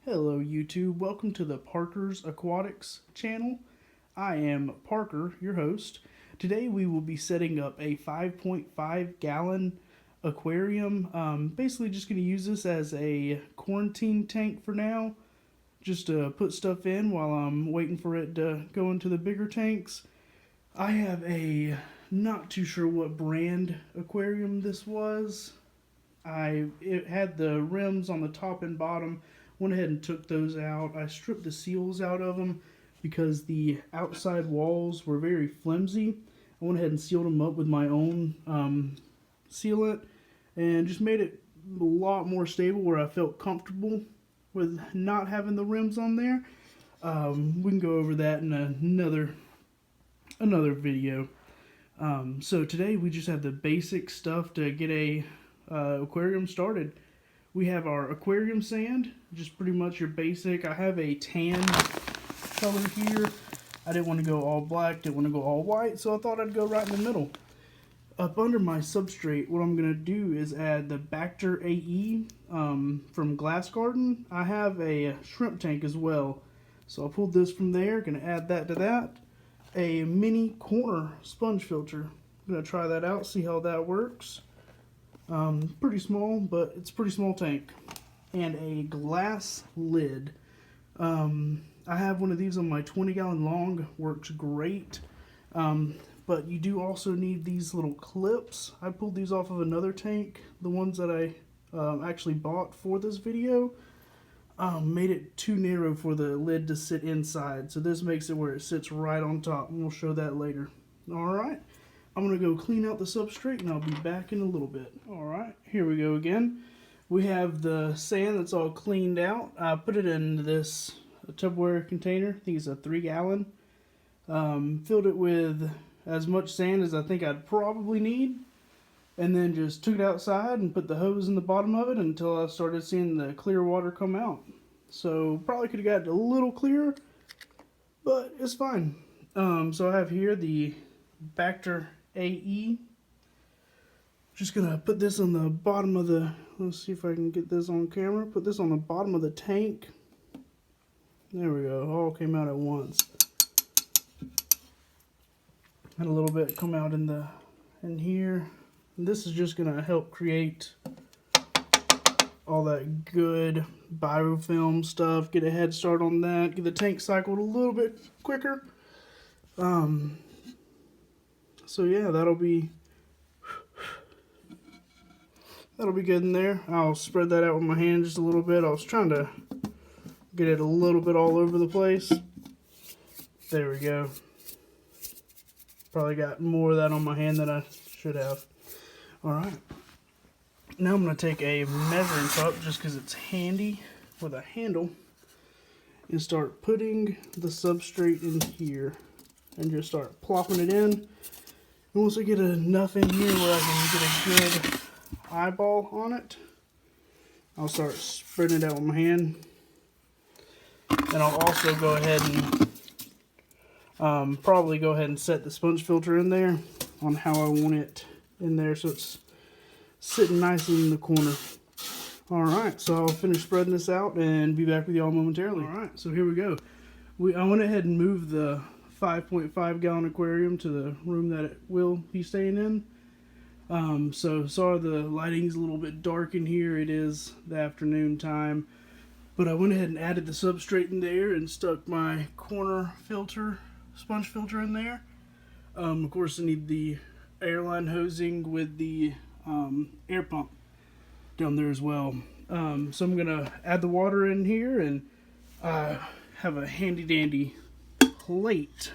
Hello YouTube, welcome to the Parker's Aquatics channel. I am Parker, your host. Today we will be setting up a 5.5 gallon aquarium. Basically just going to use this as a quarantine tank for now. Just to put stuff in while I'm waiting for it to go into the bigger tanks. I have a not too sure what brand aquarium this was. It had the rims on the top and bottom. Went ahead and took those out. I stripped the seals out of them because the outside walls were very flimsy. I went ahead and sealed them up with my own sealant and just made it a lot more stable where I felt comfortable with not having the rims on there. We can go over that in another video. So today we just have the basic stuff to get a aquarium started. We have our aquarium sand, just pretty much your basic. I have a tan color here. I didn't want to go all black, didn't want to go all white, so I thought I'd go right in the middle. Up under my substrate, what I'm going to do is add the Bacter AE from Glass Garden. I have a shrimp tank as well, so I pulled this from there. Going to add that to that. A mini corner sponge filter. I'm going to try that out, see how that works. Pretty small, but it's a pretty small tank. And a glass lid. I have one of these on my 20-gallon long, works great. But you do also need these little clips. I pulled these off of another tank, the ones that I actually bought for this video. Made it too narrow for the lid to sit inside, so this makes it where it sits right on top, and we'll show that later. Alright. I'm going to go clean out the substrate and I'll be back in a little bit. Alright, here we go again. We have the sand that's all cleaned out. I put it in this Tupperware container. I think it's a 3-gallon. Filled it with as much sand as I think I'd probably need. And then just took it outside and put the hose in the bottom of it until I started seeing the clear water come out. So probably could have got it a little clearer, but it's fine. So I have here the Bacter AE. Just gonna put this on the bottom of the, let's see if I can get this on camera. Put this on the bottom of the tank. There we go, all came out at once. Had a little bit come out in here. And this is just gonna help create all that good biofilm stuff, get a head start on that, get the tank cycled a little bit quicker. So yeah, that'll be good in there. I'll spread that out with my hand just a little bit. I was trying to get it a little bit all over the place. There we go. Probably got more of that on my hand than I should have. Alright. Now I'm going to take a measuring cup just because it's handy with a handle and start putting the substrate in here and just start plopping it in. And once I get enough in here where I can get a good eyeball on it, I'll start spreading it out with my hand. And I'll also go ahead and probably go ahead and set the sponge filter in there on how I want it in there so it's sitting nicely in the corner. Alright, so I'll finish spreading this out and be back with y'all momentarily. Alright, so here we go. I went ahead and moved the 5.5 gallon aquarium to the room that it will be staying in. So sorry the lighting's a little bit dark in here. It is the afternoon time. But I went ahead and added the substrate in there and stuck my corner filter, sponge filter in there. Of course I need the airline hosing with the air pump down there as well. So I'm gonna add the water in here and have a handy dandy plate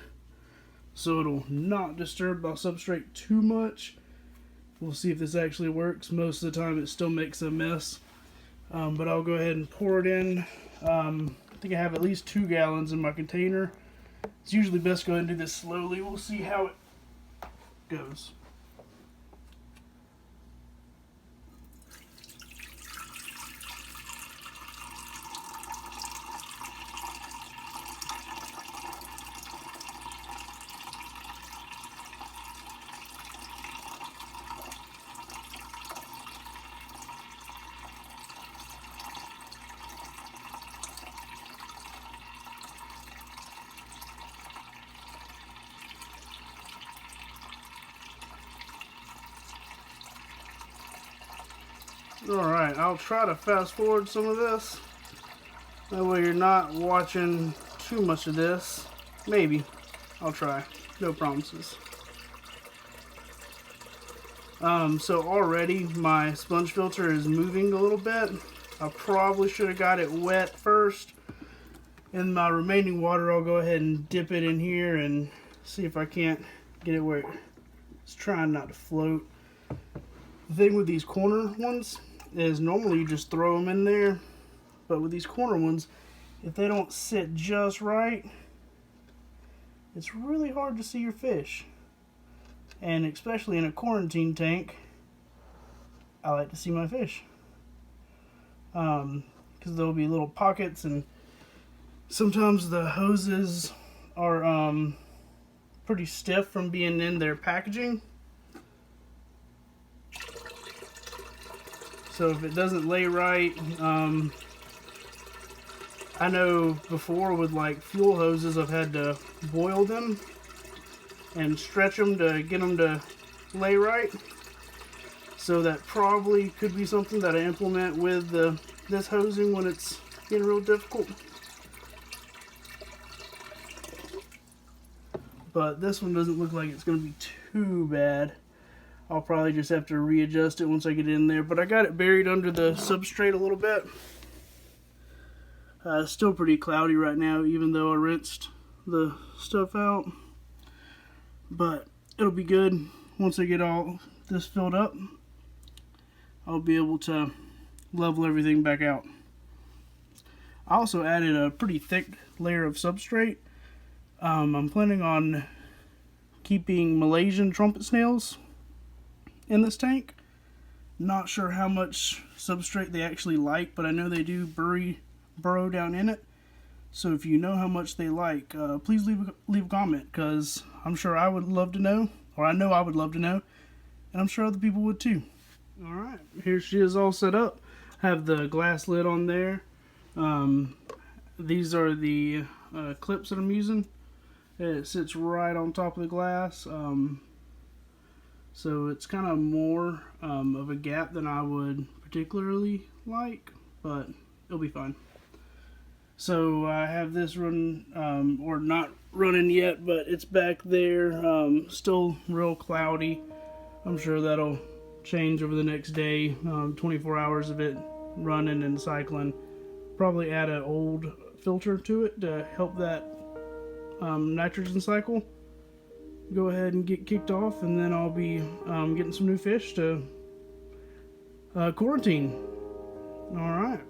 so it'll not disturb my substrate too much. We'll see if this actually works. Most of the time it still makes a mess, but I'll go ahead and pour it in. I think I have at least 2 gallons in my container. It's usually best to go ahead and do this slowly. We'll see how it goes. Alright, I'll try to fast forward some of this. That way you're not watching too much of this. Maybe. I'll try. No promises. So already my sponge filter is moving a little bit. I probably should have got it wet first. In my remaining water, I'll go ahead and dip it in here and see if I can't get it where it's trying not to float. The thing with these corner ones is normally you just throw them in there, but with these corner ones, if they don't sit just right, it's really hard to see your fish. And especially in a quarantine tank, I like to see my fish. Because there'll be little pockets, and sometimes the hoses are pretty stiff from being in their packaging. So if it doesn't lay right, I know before with like fuel hoses, I've had to boil them and stretch them to get them to lay right. So that probably could be something that I implement with this hosing when it's getting real difficult. But this one doesn't look like it's going to be too bad. I'll probably just have to readjust it once I get in there. But I got it buried under the substrate a little bit. It's still pretty cloudy right now, even though I rinsed the stuff out. But it'll be good once I get all this filled up. I'll be able to level everything back out. I also added a pretty thick layer of substrate. I'm planning on keeping Malaysian trumpet snails in this tank. Not sure how much substrate they actually like, but I know they do burrow down in it. So if you know how much they like, please leave a comment, because I'm sure I would love to know, or I know I would love to know, and I'm sure other people would too. Alright, here she is all set up. Have the glass lid on there. These are the clips that I'm using. It sits right on top of the glass, so it's kind of more of a gap than I would particularly like, but it'll be fine. So I have this running, or not running yet, but it's back there, still real cloudy. I'm sure that'll change over the next day, 24 hours of it running and cycling. Probably add an old filter to it to help that nitrogen cycle go ahead and get kicked off, and then I'll be getting some new fish to quarantine. Alright.